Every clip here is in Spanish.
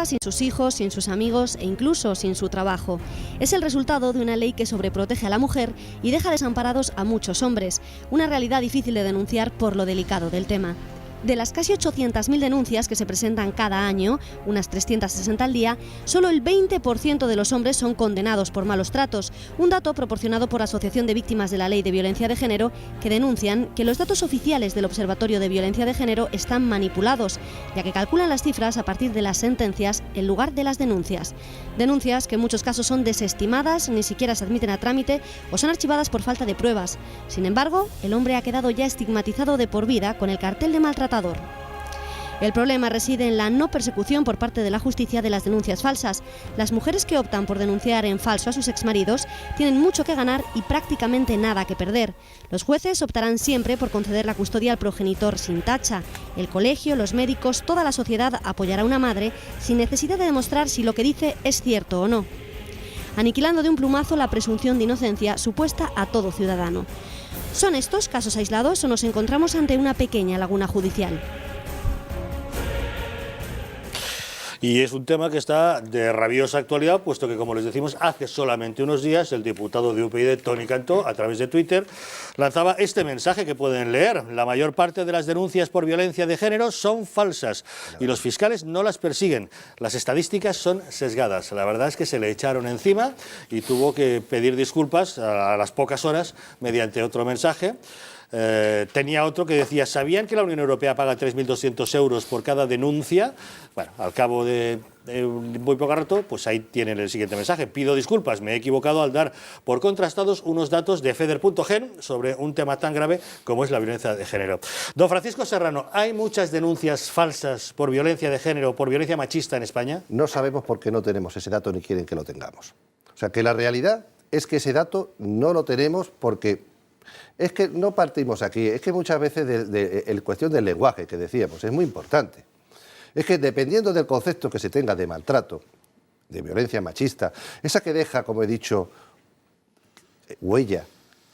sin sus hijos, sin sus amigos e incluso sin su trabajo. Es el resultado de una ley que sobreprotege a la mujer y deja desamparados a muchos hombres, una realidad difícil de denunciar por lo delicado del tema. De las casi 800.000 denuncias que se presentan cada año, unas 360 al día, solo el 20% de los hombres son condenados por malos tratos, un dato proporcionado por la Asociación de Víctimas de la Ley de Violencia de Género, que denuncian que los datos oficiales del Observatorio de Violencia de Género están manipulados, ya que calculan las cifras a partir de las sentencias en lugar de las denuncias. Denuncias que en muchos casos son desestimadas, ni siquiera se admiten a trámite o son archivadas por falta de pruebas. Sin embargo, el hombre ha quedado ya estigmatizado de por vida con el cartel de maltratador. El problema reside en la no persecución por parte de la justicia de las denuncias falsas. Las mujeres que optan por denunciar en falso a sus exmaridos tienen mucho que ganar y prácticamente nada que perder. Los jueces optarán siempre por conceder la custodia al progenitor sin tacha. El colegio, los médicos, toda la sociedad apoyará a una madre sin necesidad de demostrar si lo que dice es cierto o no, aniquilando de un plumazo la presunción de inocencia supuesta a todo ciudadano. ¿Son estos casos aislados o nos encontramos ante una pequeña laguna judicial? Y es un tema que está de rabiosa actualidad, puesto que, como les decimos, hace solamente unos días el diputado de UPyD, Toni Cantó, a través de Twitter, lanzaba este mensaje que pueden leer: la mayor parte de las denuncias por violencia de género son falsas y los fiscales no las persiguen. Las estadísticas son sesgadas. La verdad es que se le echaron encima y tuvo que pedir disculpas a las pocas horas mediante otro mensaje. Tenía otro que decía: ¿sabían que la Unión Europea paga 3.200 euros por cada denuncia? Bueno, al cabo de muy poco rato, pues ahí tienen el siguiente mensaje: pido disculpas, me he equivocado al dar por contrastados unos datos de FEDER.gen sobre un tema tan grave como es la violencia de género. Don Francisco Serrano, ¿hay muchas denuncias falsas por violencia de género, por violencia machista en España? No sabemos por qué no tenemos ese dato ni quieren que lo tengamos. O sea, que la realidad es que ese dato no lo tenemos porque... Es que no partimos aquí, es que muchas veces la cuestión del lenguaje que decíamos es muy importante. Es que dependiendo del concepto que se tenga de maltrato, de violencia machista, esa que deja, como he dicho, huella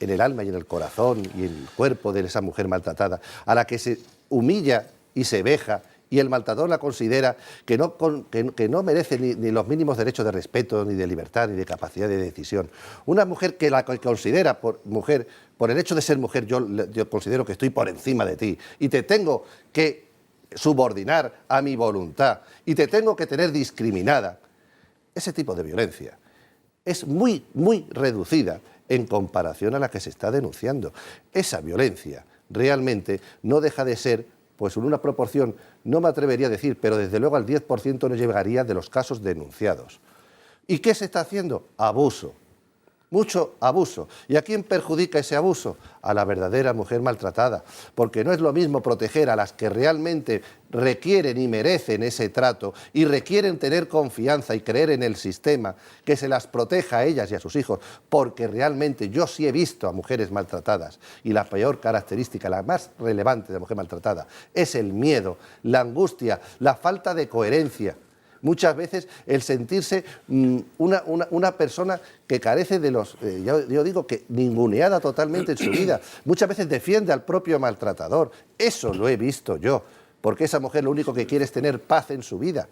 en el alma y en el corazón y en el cuerpo de esa mujer maltratada, a la que se humilla y se veja, y el maltratador la considera que no merece ni los mínimos derechos de respeto, ni de libertad, ni de capacidad de decisión. Una mujer que la considera mujer, por el hecho de ser mujer, yo considero que estoy por encima de ti y te tengo que subordinar a mi voluntad y te tengo que tener discriminada. Ese tipo de violencia es muy, muy reducida en comparación a la que se está denunciando. Esa violencia realmente no deja de ser, pues en una proporción, no me atrevería a decir, pero desde luego al 10% no llegaría de los casos denunciados. ¿Y qué se está haciendo? Abuso. Mucho abuso. ¿Y a quién perjudica ese abuso? A la verdadera mujer maltratada. Porque no es lo mismo proteger a las que realmente requieren y merecen ese trato y requieren tener confianza y creer en el sistema, que se las proteja a ellas y a sus hijos, porque realmente yo sí he visto a mujeres maltratadas y la peor característica, la más relevante de la mujer maltratada, es el miedo, la angustia, la falta de coherencia. Muchas veces el sentirse una persona que carece de los... yo digo que ninguneada totalmente en su vida. Muchas veces defiende al propio maltratador. Eso lo he visto yo, porque esa mujer lo único que quiere es tener paz en su vida.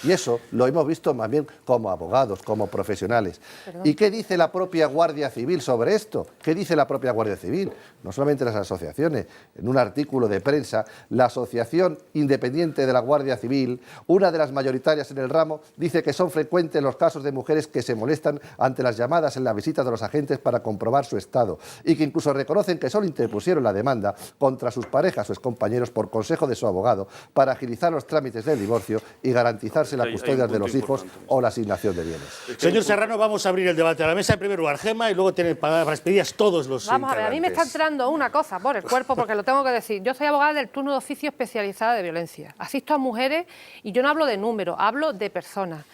Y eso lo hemos visto más bien como abogados, como profesionales. ¿Perdón? ¿Y qué dice la propia Guardia Civil sobre esto? ¿Qué dice la propia Guardia Civil? No solamente las asociaciones. En un artículo de prensa, la Asociación Independiente de la Guardia Civil, una de las mayoritarias en el ramo, dice que son frecuentes los casos de mujeres que se molestan ante las llamadas en la visita de los agentes para comprobar su estado y que incluso reconocen que solo interpusieron la demanda contra sus parejas o excompañeros por consejo de su abogado para agilizar los trámites del divorcio y garantizarse la custodia de los hijos o la asignación de bienes. Señor Serrano, vamos a abrir el debate a la mesa. En primer lugar, Gemma, y luego tienen palabras pedidas todos los Vamos a ver, a mí me está entrando una cosa por el cuerpo, porque lo tengo que decir. Yo soy abogada del turno de oficio especializada de violencia. Asisto a mujeres y yo no hablo de números, hablo de personas.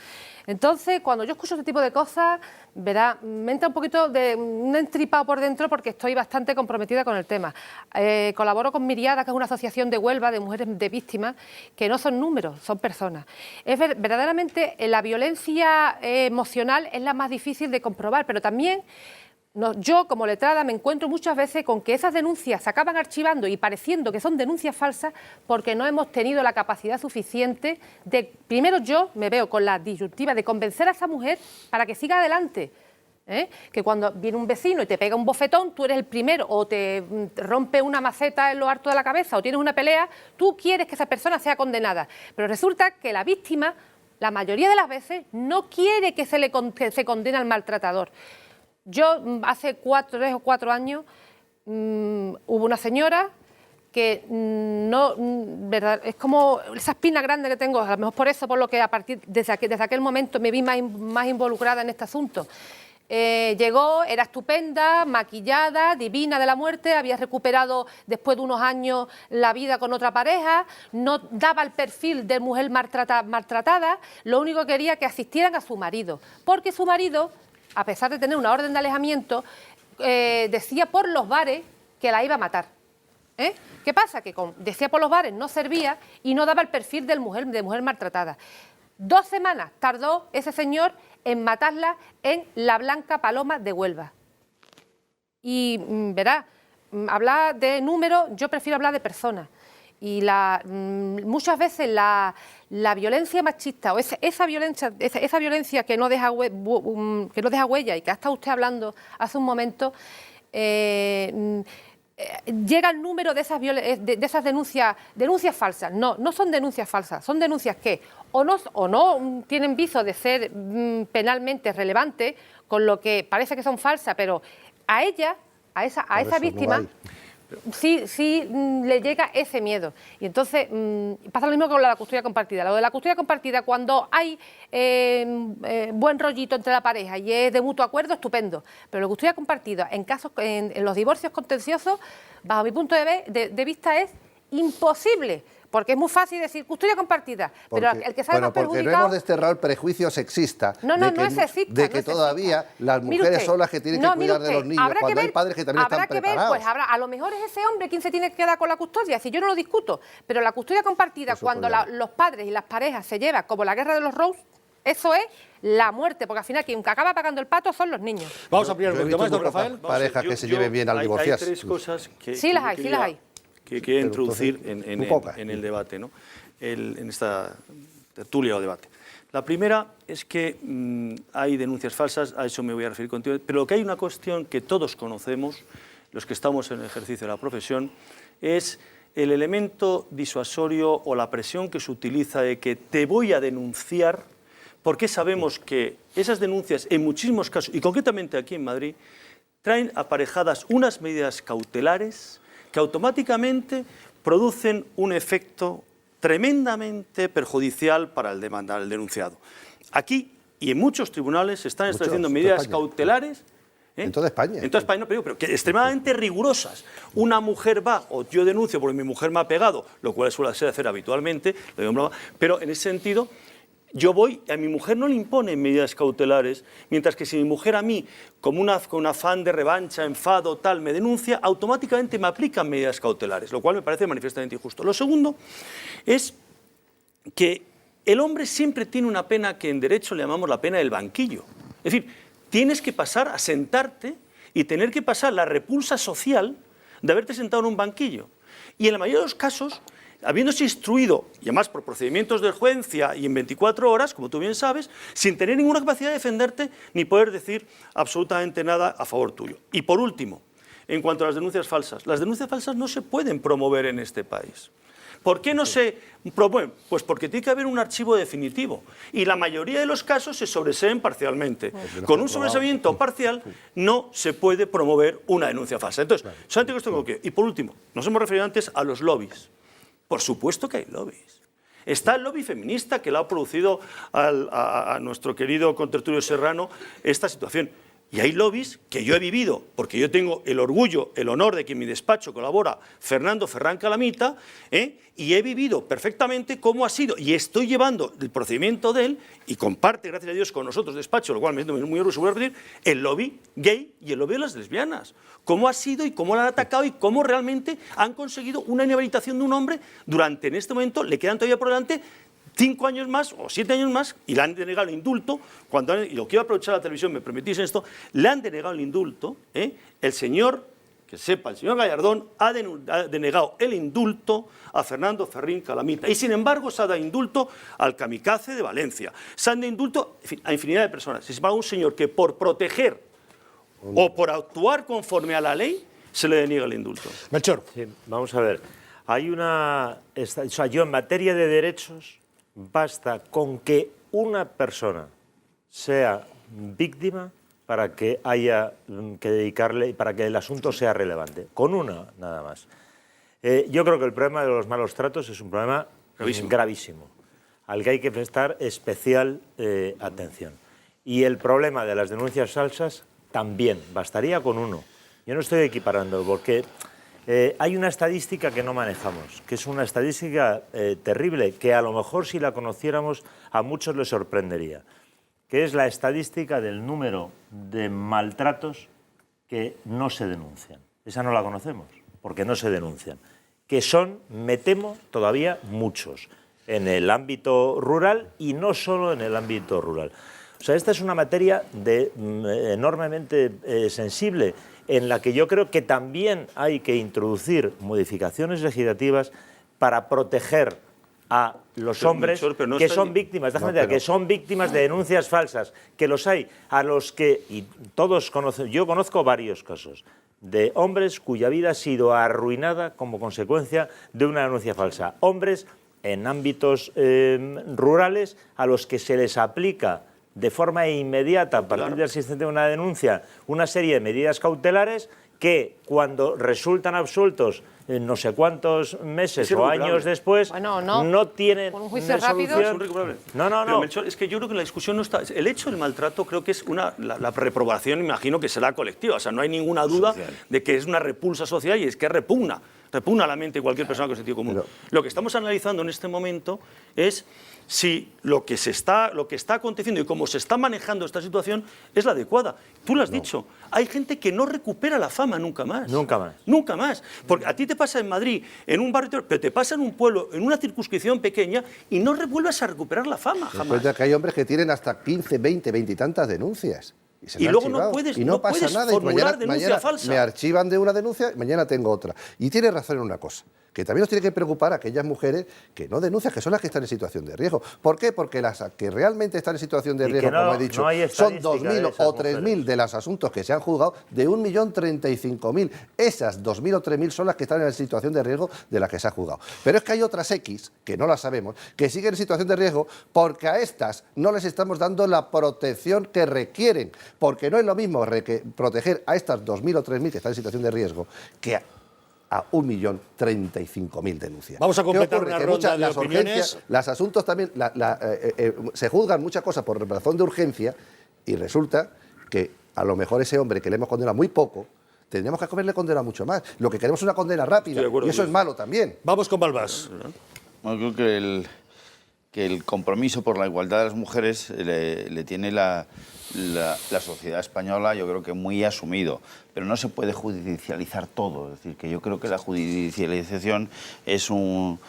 Entonces, cuando yo escucho este tipo de cosas, verá, me entra un poquito de un entripado por dentro porque estoy bastante comprometida con el tema. Colaboro con Miriada, que es una asociación de Huelva de mujeres de víctimas, que no son números, son personas. Verdaderamente la violencia emocional es la más difícil de comprobar, pero también No, yo, como letrada, me encuentro muchas veces con que esas denuncias se acaban archivando y pareciendo que son denuncias falsas porque no hemos tenido la capacidad suficiente de... Primero, yo me veo con la disyuntiva de convencer a esa mujer para que siga adelante. Que cuando viene un vecino y te pega un bofetón, tú eres el primero, o te rompe una maceta en lo harto de la cabeza, o tienes una pelea, tú quieres que esa persona sea condenada. Pero resulta que la víctima, la mayoría de las veces, no quiere que se condene al maltratador. Yo, hace 3 o 4 años, hubo una señora que no, ¿verdad? Es como esa espina grande que tengo, a lo mejor por lo que desde aquel momento me vi más involucrada en este asunto. Llegó, era estupenda, maquillada, divina de la muerte, había recuperado después de unos años la vida con otra pareja, no daba el perfil de mujer maltratada, lo único que quería que asistieran a su marido, porque su marido, a pesar de tener una orden de alejamiento, decía por los bares que la iba a matar. ¿Qué pasa? Que decía por los bares no servía y no daba el perfil de mujer maltratada. 2 semanas tardó ese señor en matarla en la Blanca Paloma de Huelva. Y verá, hablar de números, yo prefiero hablar de personas. Y muchas veces la violencia machista o esa violencia que no deja huella y que ha estado usted hablando hace un momento, llega el número de esas denuncias falsas. No son denuncias falsas, son denuncias que o no tienen viso de ser penalmente relevantes, con lo que parece que son falsas, pero a ella, a esa víctima, sí le llega ese miedo. Y entonces pasa lo mismo con la custodia compartida. Lo de la custodia compartida, cuando hay buen rollito entre la pareja y es de mutuo acuerdo, estupendo. Pero la custodia compartida en los divorcios contenciosos, bajo mi punto de vista, es imposible. Porque es muy fácil decir custodia compartida, pero el que sale más perjudicado... Porque no hemos desterrado el prejuicio sexista no es sexista, de que todavía las mujeres son las que tienen que cuidar de los niños, cuando hay padres que también están preparados. Pues a lo mejor es ese hombre quien se tiene que quedar con la custodia, si yo no lo discuto, pero la custodia compartida, cuando los padres y las parejas se llevan como la guerra de los Rose, eso es la muerte, porque al final quien acaba pagando el pato son los niños. Vamos a ampliar un poquito más, don Rafael. Parejas que se lleven bien al divorciarse. Hay 3 cosas que... Sí las hay. Que quiero introducir en el debate, ¿no? En esta tertulia o debate. La primera es que hay denuncias falsas, a eso me voy a referir contigo, pero que hay una cuestión que todos conocemos, los que estamos en el ejercicio de la profesión, es el elemento disuasorio o la presión que se utiliza de que te voy a denunciar, porque sabemos que esas denuncias, en muchísimos casos, y concretamente aquí en Madrid, traen aparejadas unas medidas cautelares que automáticamente producen un efecto tremendamente perjudicial para el denunciado. Aquí y en muchos tribunales se están estableciendo medidas cautelares. En toda España. En toda España, pero que extremadamente rigurosas. Una mujer va, o yo denuncio porque mi mujer me ha pegado, lo cual suele hacer habitualmente, pero en ese sentido... Yo voy, a mi mujer no le imponen medidas cautelares, mientras que si mi mujer a mí, con un afán de revancha, enfado, tal, me denuncia, automáticamente me aplican medidas cautelares, lo cual me parece manifiestamente injusto. Lo segundo es que el hombre siempre tiene una pena que en derecho le llamamos la pena del banquillo. Es decir, tienes que pasar a sentarte y tener que pasar la repulsa social de haberte sentado en un banquillo. Y en la mayoría de los casos... habiéndose instruido, y además por procedimientos de urgencia y en 24 horas, como tú bien sabes, sin tener ninguna capacidad de defenderte ni poder decir absolutamente nada a favor tuyo. Y por último, en cuanto a las denuncias falsas no se pueden promover en este país. ¿Por qué no se promueven? Pues porque tiene que haber un archivo definitivo y la mayoría de los casos se sobreseen parcialmente. Con un sobreseimiento parcial no se puede promover una denuncia falsa. Entonces, solamente esto tengo que... Y por último, nos hemos referido antes a los lobbies. Por supuesto que hay lobbies. Está el lobby feminista que le ha producido a nuestro querido contertulio Serrano esta situación. Y hay lobbies que yo he vivido, porque yo tengo el orgullo, el honor de que en mi despacho colabora Fernando Ferrán Calamita, y he vivido perfectamente cómo ha sido, y estoy llevando el procedimiento de él, y comparte, gracias a Dios, con nosotros despacho, lo cual me siento muy orgulloso, voy a repetir, el lobby gay y el lobby de las lesbianas. Cómo ha sido y cómo la han atacado y cómo realmente han conseguido una inhabilitación de un hombre durante, en este momento, le quedan todavía por delante 5 años más o 7 años más y le han denegado el indulto. Y lo quiero aprovechar la televisión, me permitís esto, le han denegado el indulto. El señor, que sepa, el señor Gallardón ha denegado el indulto a Fernando Ferrín Calamita. Y sin embargo se ha dado indulto al kamikaze de Valencia. Se han dado indulto a infinidad de personas. Se va un señor que por proteger o por actuar conforme a la ley se le deniega el indulto. Melchor. Sí, vamos a ver. Hay o sea, yo en materia de derechos basta con que una persona sea víctima para que haya que dedicarle, para que el asunto sea relevante. Con una, nada más. Yo creo que el problema de los malos tratos es un problema gravísimo al que hay que prestar especial atención. Y el problema de las denuncias falsas también, bastaría con uno. Yo no estoy equiparando, porque hay una estadística que no manejamos, que es una estadística terrible, que a lo mejor si la conociéramos a muchos les sorprendería, que es la estadística del número de maltratos que no se denuncian. Esa no la conocemos, porque no se denuncian. Que son, me temo, todavía muchos, en el ámbito rural y no solo en el ámbito rural. O sea, esta es una materia enormemente sensible, en la que yo creo que también hay que introducir modificaciones legislativas para proteger a los hombres que son víctimas, que son víctimas de denuncias falsas, que los hay, a los que, y todos conocen, yo conozco varios casos, de hombres cuya vida ha sido arruinada como consecuencia de una denuncia falsa. Hombres en ámbitos rurales a los que se les aplica de forma inmediata, a partir de la existencia de una denuncia, una serie de medidas cautelares que, cuando resultan absueltos no sé cuántos meses o años después, no tienen un juicio rápido. Pero, Melchor, es que yo creo que la discusión no está... El hecho del maltrato creo que es la reprobación, imagino que será colectiva. O sea, no hay ninguna duda de que es una repulsa social y es que repugna a la mente cualquier persona con sentido común. Lo que estamos analizando en este momento es si lo que está aconteciendo y cómo se está manejando esta situación es la adecuada. Tú lo has dicho, hay gente que no recupera la fama nunca más. Nunca más. Nunca más. Porque a ti te pasa en Madrid, en un barrio, pero te pasa en un pueblo, en una circunscripción pequeña y no vuelves a recuperar la fama jamás. Recuerda que hay hombres que tienen hasta 15, 20 y tantas denuncias. Y luego no puedes formular denuncia falsa. Me archivan de una denuncia y mañana tengo otra. Y tiene razón en una cosa, que también nos tiene que preocupar a aquellas mujeres que no denuncian, que son las que están en situación de riesgo. ¿Por qué? Porque las que realmente están en situación de riesgo, como he dicho, son 2.000 o 3.000 de los asuntos que se han juzgado, de 1.035.000. Esas 2.000 o 3.000 son las que están en situación de riesgo de las que se ha juzgado. Pero es que hay otras X, que no las sabemos, que siguen en situación de riesgo porque a estas no les estamos dando la protección que requieren. Porque no es lo mismo proteger a estas 2.000 o 3.000 que están en situación de riesgo que a 1.035.000 denuncias. Vamos a completar una ronda de opiniones. Los asuntos también, se juzgan muchas cosas por razón de urgencia y resulta que a lo mejor ese hombre que le hemos condenado muy poco, tendríamos que haberle condenado mucho más. Lo que queremos es una condena rápida y eso es malo también. Vamos con Balbás. Bueno, creo que el compromiso por la igualdad de las mujeres le tiene la sociedad española, yo creo que muy asumido, pero no se puede judicializar todo. Es decir, que yo creo que la judicialización es un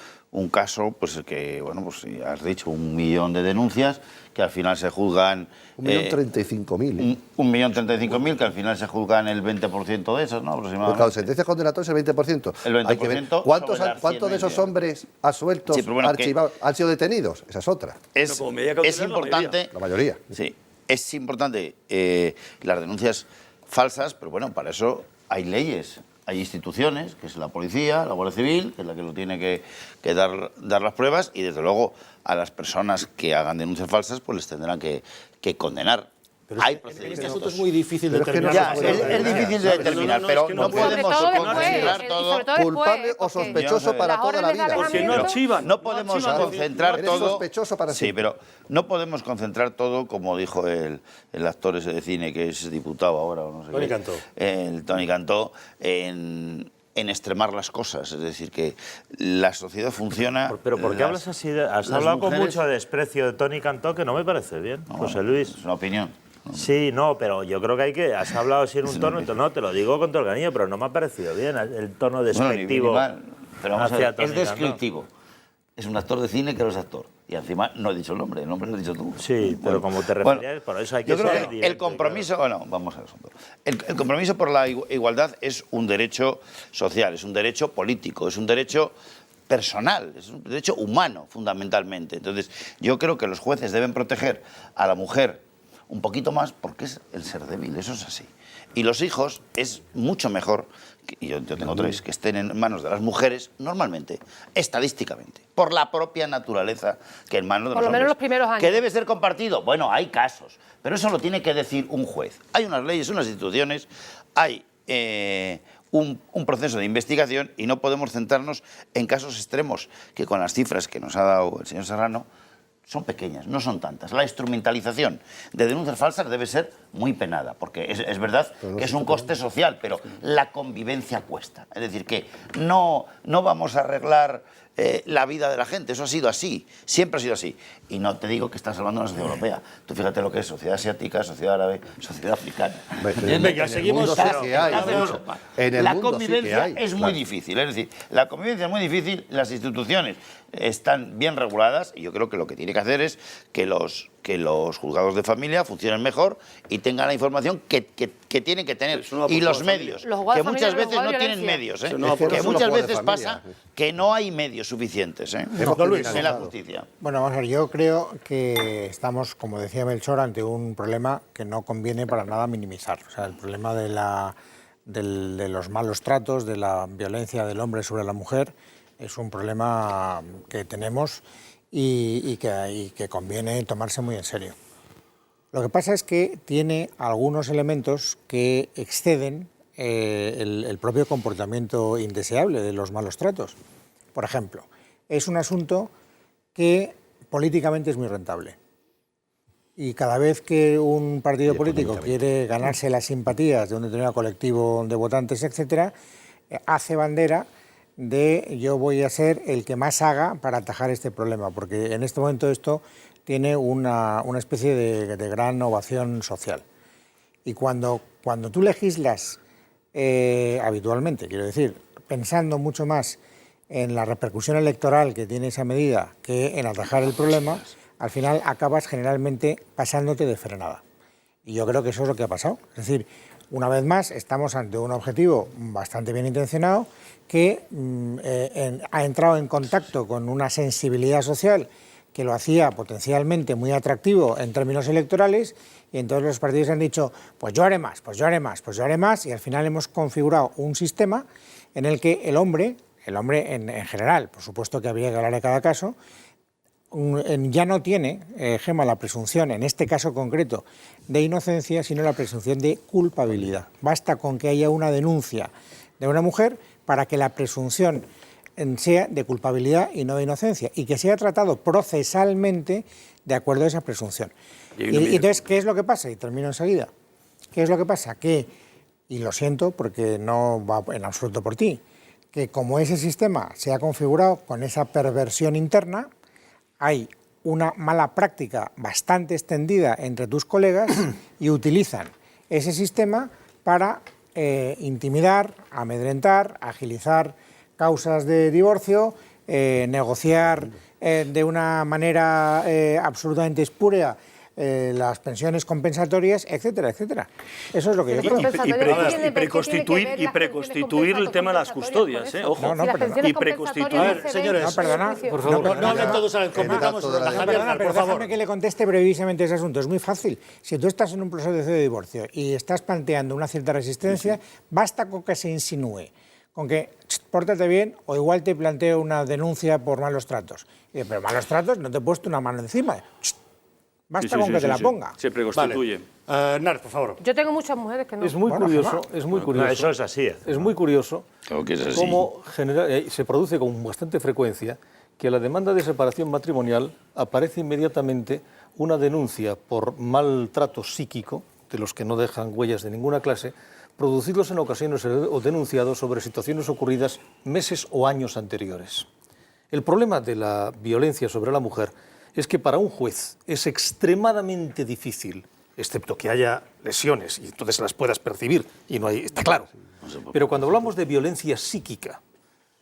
caso, pues que, bueno, pues ya has dicho, 1 millón de denuncias que al final se juzgan... 1.035.000. 1.035.000 que al final se juzgan el 20% de esas, ¿no? Aproximadamente. Porque las sentencias condenatorias es el 20%. El 20%. Hay que ver ¿cuántos de esos hombres asueltos, archivados, han sido detenidos? Esa es otra. Es importante... La mayoría. Sí. Es importante las denuncias falsas, pero bueno, para eso hay leyes, hay instituciones, que es la policía, la Guardia Civil, que es la que lo tiene que dar las pruebas, y desde luego a las personas que hagan denuncias falsas pues les tendrán que condenar. Hay procedimientos. Este asunto es muy difícil de determinar. Ya, es difícil de determinar, pero no podemos concentrar todo culpable o sospechoso para toda la vida. Porque no archivan. No podemos concentrar Eres todo. sospechoso para sí, pero no podemos concentrar todo, como dijo el actor ese de cine que es diputado ahora, o no sé Toni qué. Cantó. El Toni Cantó, en extremar las cosas. Es decir, que la sociedad funciona... ¿Pero por qué hablas así? Has hablado con mucho desprecio de Toni Cantó, que no me parece bien, José Luis. Es una opinión. Sí, no, pero yo creo que has hablado así en un tono, no, te lo digo con todo el cariño, pero no me ha parecido bien el tono despectivo. Pero vamos a ver, es descriptivo. Es un actor de cine que no es actor. Y encima no he dicho el nombre lo has dicho tú. Sí, pero como te referías, por eso hay que yo creo ser que directo, el compromiso, bueno, vamos al asunto. El compromiso por la igualdad es un derecho social, es un derecho político, es un derecho personal, es un derecho humano, fundamentalmente. Entonces, yo creo que los jueces deben proteger a la mujer un poquito más porque es el ser débil, eso es así. Y los hijos es mucho mejor, y yo tengo 3, que estén en manos de las mujeres, normalmente, estadísticamente, por la propia naturaleza que en manos de los hombres. Por lo menos los primeros años. ¿Que debe ser compartido? Bueno, hay casos, pero eso lo tiene que decir un juez. Hay unas leyes, unas instituciones, hay un proceso de investigación y no podemos centrarnos en casos extremos que con las cifras que nos ha dado el señor Serrano son pequeñas, no son tantas. La instrumentalización de denuncias falsas debe ser muy penada, porque es verdad que es un coste social, pero la convivencia cuesta. Es decir, que no vamos a arreglar la vida de la gente, eso ha sido así, siempre ha sido así. Y no te digo que estás hablando de una sociedad europea, tú fíjate lo que es sociedad asiática, sociedad árabe, sociedad africana. Venga, seguimos. La convivencia es muy difícil, es decir, la convivencia es muy difícil, las instituciones están bien reguladas y yo creo que lo que tiene que hacer es que los juzgados de familia funcionen mejor y tengan la información que tienen que tener. Y los medios, que muchas veces no tienen medios, que muchas veces pasa que no hay medios suficientes en la justicia. Bueno, vamos a ver, yo creo que estamos, como decía Melchor, ante un problema que no conviene para nada minimizar. O sea, el problema de los malos tratos, de la violencia del hombre sobre la mujer, es un problema que tenemos y que conviene tomarse muy en serio. Lo que pasa es que tiene algunos elementos que exceden el propio comportamiento indeseable de los malos tratos. Por ejemplo, es un asunto que políticamente es muy rentable. Y cada vez que un partido político quiere ganarse las simpatías de un determinado colectivo de votantes, etcétera, hace bandera de yo voy a ser el que más haga para atajar este problema, porque en este momento esto tiene una especie de gran ovación social. Y cuando tú legislas habitualmente, quiero decir, pensando mucho más en la repercusión electoral que tiene esa medida que en atajar el problema, al final acabas generalmente pasándote de frenada. Y yo creo que eso es lo que ha pasado. Es decir, una vez más estamos ante un objetivo bastante bien intencionado que ha entrado en contacto con una sensibilidad social que lo hacía potencialmente muy atractivo en términos electorales, y entonces los partidos han dicho, pues yo haré más, pues yo haré más, pues yo haré más, y al final hemos configurado un sistema en el que el hombre en general, por supuesto que habría que hablar de cada caso, ya no tiene, Gemma, la presunción, en este caso concreto, de inocencia, sino la presunción de culpabilidad. Basta con que haya una denuncia de una mujer para que la presunción sea de culpabilidad y no de inocencia, y que sea tratado procesalmente de acuerdo a esa presunción. Y entonces, ¿qué es lo que pasa? Y termino enseguida. ¿Qué es lo que pasa? Que, y lo siento porque no va en absoluto por ti, que como ese sistema se ha configurado con esa perversión interna, hay una mala práctica bastante extendida entre tus colegas y utilizan ese sistema para intimidar, amedrentar, agilizar causas de divorcio, negociar de una manera absolutamente espúrea las pensiones compensatorias, etcétera, etcétera. Eso es lo que yo creo. Y preconstituir el tema de las custodias, ojo. Y preconstituir, señores. No, perdona, por favor. No hablen todos a la vez. Pero déjame que le conteste brevísimamente ese asunto. Es muy fácil. Si tú estás en un proceso de divorcio y estás planteando una cierta resistencia, basta con que se insinúe, con que pórtate bien o igual te planteo una denuncia por malos tratos. Pero malos tratos, no te he puesto una mano encima. Basta con que te la ponga. Se preconstituye. Vale. Nar, por favor. Yo tengo muchas mujeres que no. Es muy curioso. No, eso es así. Es muy curioso Claro que es así. cómo se produce con bastante frecuencia que a la demanda de separación matrimonial aparece inmediatamente una denuncia por maltrato psíquico, de los que no dejan huellas de ninguna clase, producidos en ocasiones o denunciados sobre situaciones ocurridas meses o años anteriores. El problema de la violencia sobre la mujer es que para un juez es extremadamente difícil, excepto que haya lesiones y entonces las puedas percibir, y no hay, está claro. Pero cuando hablamos de violencia psíquica,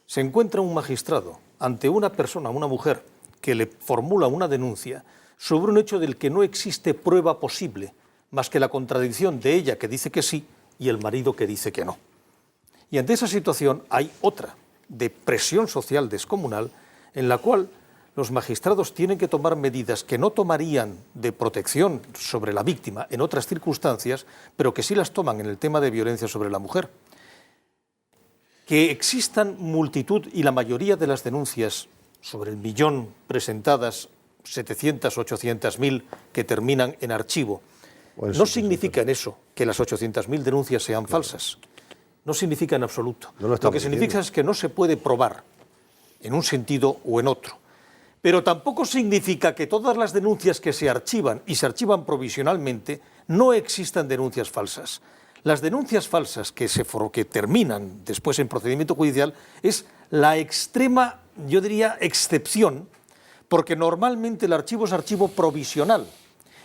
se encuentra un magistrado ante una persona, una mujer, que le formula una denuncia sobre un hecho del que no existe prueba posible, más que la contradicción de ella que dice que sí y el marido que dice que no. Y ante esa situación hay otra, de presión social descomunal, en la cual los magistrados tienen que tomar medidas que no tomarían de protección sobre la víctima en otras circunstancias, pero que sí las toman en el tema de violencia sobre la mujer. Que existan multitud y la mayoría de las denuncias sobre el 1.000.000 presentadas, 700, 800.000 que terminan en archivo, no significa en eso que las 800.000 denuncias sean falsas. No significa en absoluto. Lo que significa es que no se puede probar en un sentido o en otro. Pero tampoco significa que todas las denuncias que se archivan y se archivan provisionalmente no existan denuncias falsas. Las denuncias falsas que terminan después en procedimiento judicial es la extrema, yo diría, excepción, porque normalmente el archivo es archivo provisional.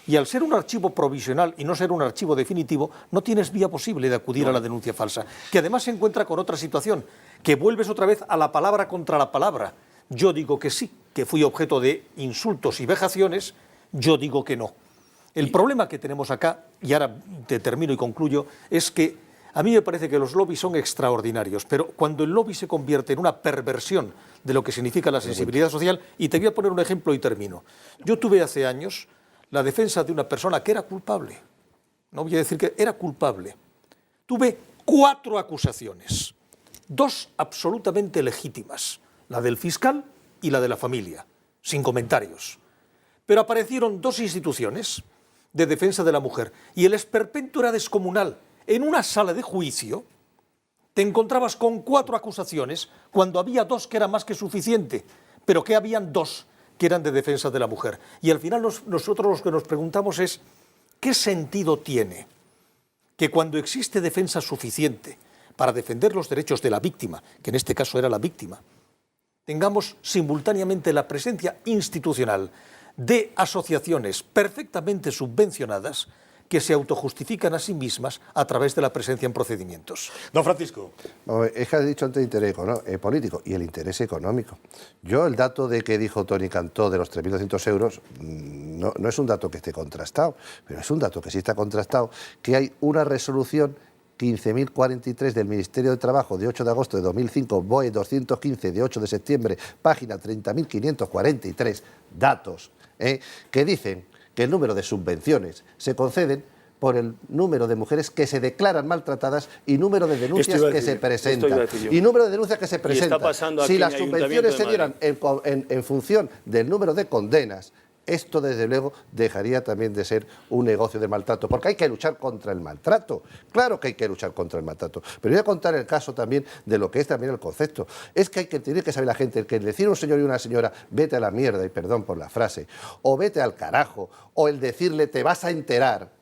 Y al ser un archivo provisional y no ser un archivo definitivo, no tienes vía posible de acudir a la denuncia falsa, que además se encuentra con otra situación, que vuelves otra vez a la palabra contra la palabra. Yo digo que sí, que fui objeto de insultos y vejaciones, yo digo que no. El problema que tenemos acá, y ahora te termino y concluyo, es que a mí me parece que los lobbies son extraordinarios, pero cuando el lobby se convierte en una perversión de lo que significa la sensibilidad social, y te voy a poner un ejemplo y termino. Yo tuve hace años la defensa de una persona que era culpable. No voy a decir que era culpable. Tuve 4 acusaciones, 2 absolutamente legítimas, la del fiscal y la de la familia, sin comentarios. Pero aparecieron 2 instituciones de defensa de la mujer y el esperpento era descomunal. En una sala de juicio te encontrabas con 4 acusaciones cuando había 2 que era más que suficiente, pero que habían 2 que eran de defensa de la mujer. Y al final nosotros lo que nos preguntamos es, ¿qué sentido tiene que cuando existe defensa suficiente para defender los derechos de la víctima, que en este caso era la víctima, tengamos simultáneamente la presencia institucional de asociaciones perfectamente subvencionadas que se autojustifican a sí mismas a través de la presencia en procedimientos? Don Francisco. Es que has dicho antes interés político y el interés económico. Yo el dato de que dijo Toni Cantó de los 3.200 euros no es un dato que esté contrastado, pero es un dato que sí está contrastado, que hay una resolución 15.043 del Ministerio de Trabajo de 8 de agosto de 2005, BOE 215 de 8 de septiembre, página 30.543, datos, que dicen que el número de subvenciones se conceden por el número de mujeres que se declaran maltratadas y número de denuncias que se presentan. Y número de denuncias que se presentan. Si las subvenciones se dieran en función del número de condenas, esto desde luego dejaría también de ser un negocio de maltrato, porque hay que luchar contra el maltrato. Claro que hay que luchar contra el maltrato. Pero voy a contar el caso también de lo que es también el concepto. Es que tiene que saber la gente que el decir a un señor y una señora vete a la mierda, y perdón por la frase, o vete al carajo, o el decirle te vas a enterar,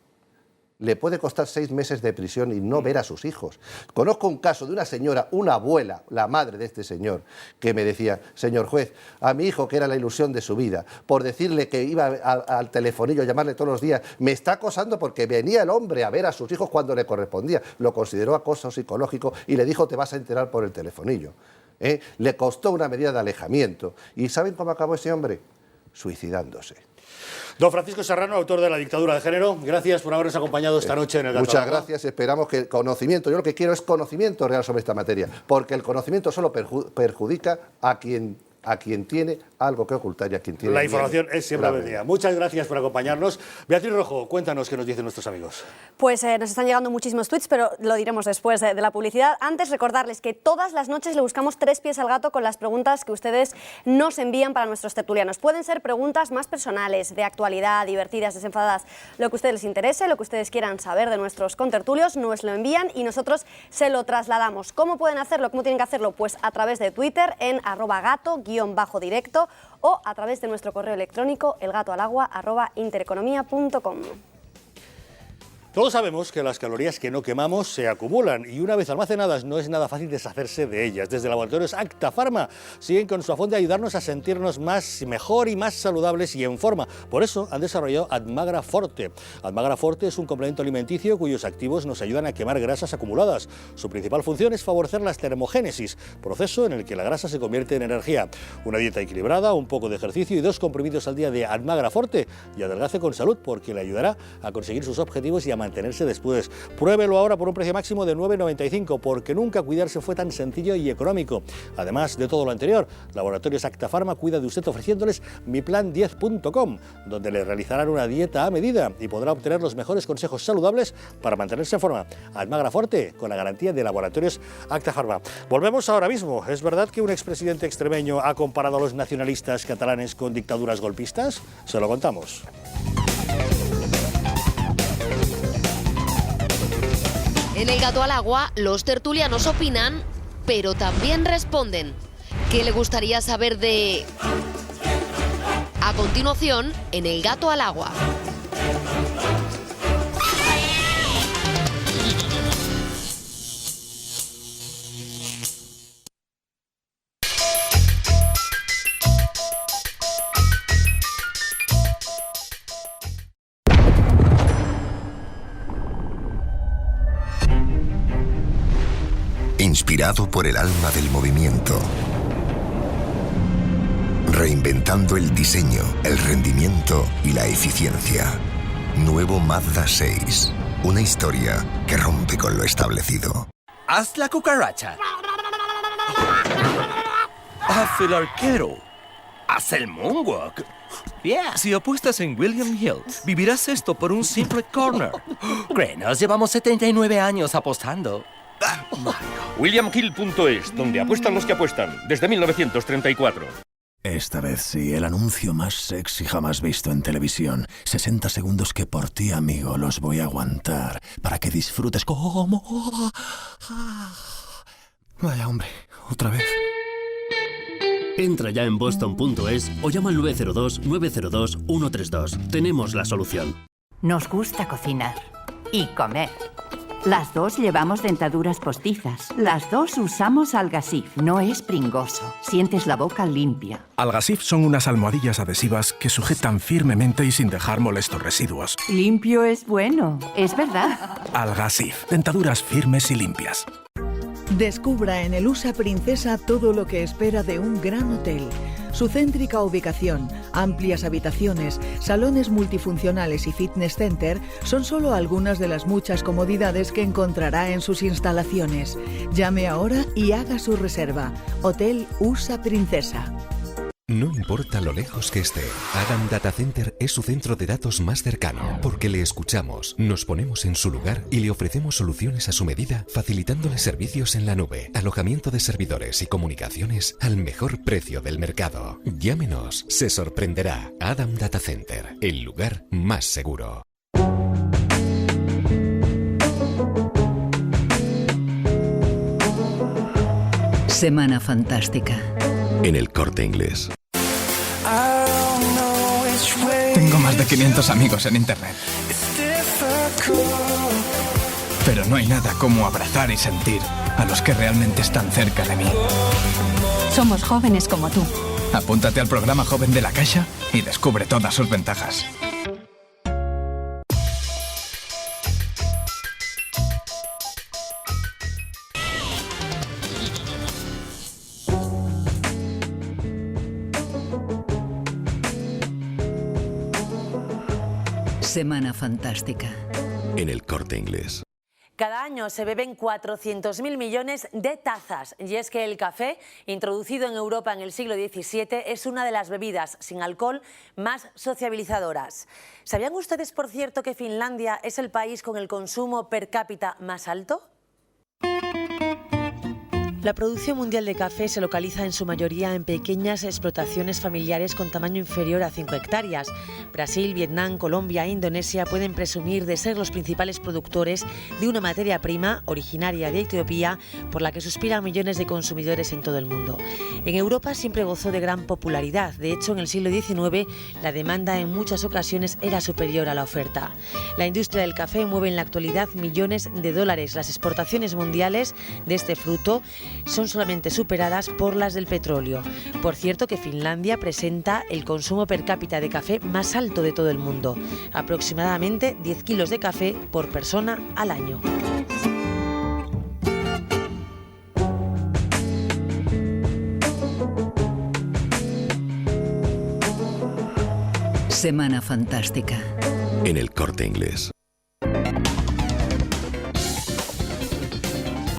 le puede costar 6 meses de prisión y no ver a sus hijos. Conozco un caso de una señora, una abuela, la madre de este señor, que me decía, señor juez, a mi hijo, que era la ilusión de su vida, por decirle que iba al telefonillo a llamarle todos los días, me está acosando porque venía el hombre a ver a sus hijos cuando le correspondía. Lo consideró acoso psicológico y le dijo, te vas a enterar por el telefonillo. Le costó una medida de alejamiento. ¿Y saben cómo acabó ese hombre? Suicidándose. Don Francisco Serrano, autor de La dictadura de género, gracias por habernos acompañado esta noche en el Gato. Muchas gracias, esperamos que el conocimiento, yo lo que quiero es conocimiento real sobre esta materia, porque el conocimiento solo perjudica a quien tiene algo que ocultar y a quien tiene... La información es siempre bienvenida. Muchas gracias por acompañarnos. Beatriz Rojo, cuéntanos qué nos dicen nuestros amigos. Pues nos están llegando muchísimos tweets, pero lo diremos después de la publicidad. Antes, recordarles que todas las noches le buscamos 3 pies al gato con las preguntas que ustedes nos envían para nuestros tertulianos. Pueden ser preguntas más personales, de actualidad, divertidas, desenfadadas, lo que a ustedes les interese, lo que ustedes quieran saber de nuestros contertulios, nos lo envían y nosotros se lo trasladamos. ¿Cómo pueden hacerlo? ¿Cómo tienen que hacerlo? Pues a través de Twitter en @gato_directo o a través de nuestro correo electrónico elgatoalagua@intereconomia.com. Todos sabemos que las calorías que no quemamos se acumulan y una vez almacenadas no es nada fácil deshacerse de ellas. Desde Laboratorios Acta Pharma siguen con su afán de ayudarnos a sentirnos mejor y más saludables y en forma. Por eso han desarrollado Admagra Forte. Admagra Forte es un complemento alimenticio cuyos activos nos ayudan a quemar grasas acumuladas. Su principal función es favorecer la termogénesis, proceso en el que la grasa se convierte en energía. Una dieta equilibrada, un poco de ejercicio y 2 comprimidos al día de Admagra Forte y adelgace con salud porque le ayudará a conseguir sus objetivos y a mantenerse después. Pruébelo ahora por un precio máximo de 9,95 porque nunca cuidarse fue tan sencillo y económico. Además de todo lo anterior, Laboratorios Acta Pharma cuida de usted ofreciéndoles miplan10.com, donde le realizarán una dieta a medida y podrá obtener los mejores consejos saludables para mantenerse en forma. Admagra Forte, con la garantía de Laboratorios Acta Pharma. Volvemos ahora mismo. ¿Es verdad que un expresidente extremeño ha comparado a los nacionalistas catalanes con dictaduras golpistas? Se lo contamos. En El Gato al Agua, los tertulianos opinan, pero también responden. ¿Qué le gustaría saber de...? A continuación, en El Gato al Agua. Inspirado por el alma del movimiento, reinventando el diseño, el rendimiento y la eficiencia. Nuevo Mazda 6, una historia que rompe con lo establecido. Haz la cucaracha. Haz el arquero. Haz el moonwalk. Yeah. Si apuestas en William Hill, vivirás esto por un simple corner. Nos llevamos 79 años apostando. WilliamHill.es, donde apuestan los que apuestan, desde 1934. Esta vez sí, el anuncio más sexy jamás visto en televisión. 60 segundos que por ti, amigo, los voy a aguantar para que disfrutes como... Vaya, hombre, otra vez. Entra ya en boston.es o llama al 902-902-132. Tenemos la solución. Nos gusta cocinar y comer. Las dos llevamos dentaduras postizas. Las dos usamos Algasif. No es pringoso. Sientes la boca limpia. Algasif son unas almohadillas adhesivas que sujetan firmemente y sin dejar molestos residuos. Limpio es bueno. Es verdad. Algasif. Dentaduras firmes y limpias. Descubra en el USA Princesa todo lo que espera de un gran hotel. Su céntrica ubicación, amplias habitaciones, salones multifuncionales y fitness center son solo algunas de las muchas comodidades que encontrará en sus instalaciones. Llame ahora y haga su reserva. Hotel USA Princesa. No importa lo lejos que esté, Adam Data Center es su centro de datos más cercano, porque le escuchamos, nos ponemos en su lugar y le ofrecemos soluciones a su medida, facilitándole servicios en la nube, alojamiento de servidores y comunicaciones al mejor precio del mercado. Llámenos, se sorprenderá. Adam Data Center, el lugar más seguro. Semana Fantástica. En El Corte Inglés. Tengo más de 500 amigos en internet. Pero no hay nada como abrazar y sentir a los que realmente están cerca de mí. Somos jóvenes como tú. Apúntate al programa Joven de la Caixa y descubre todas sus ventajas. Semana Fantástica. En El Corte Inglés. Cada año se beben 400.000 millones de tazas y es que el café, introducido en Europa en el siglo XVII, es una de las bebidas sin alcohol más sociabilizadoras. ¿Sabían ustedes, por cierto, que Finlandia es el país con el consumo per cápita más alto? La producción mundial de café se localiza en su mayoría en pequeñas explotaciones familiares con tamaño inferior a 5 hectáreas. Brasil, Vietnam, Colombia e Indonesia pueden presumir de ser los principales productores de una materia prima originaria de Etiopía por la que suspiran millones de consumidores en todo el mundo. En Europa siempre gozó de gran popularidad. De hecho, en el siglo XIX la demanda en muchas ocasiones era superior a la oferta. La industria del café mueve en la actualidad millones de dólares. Las exportaciones mundiales de este fruto son solamente superadas por las del petróleo. Por cierto que Finlandia presenta el consumo per cápita de café más alto de todo el mundo, aproximadamente 10 kilos de café por persona al año. Semana Fantástica. En El Corte Inglés.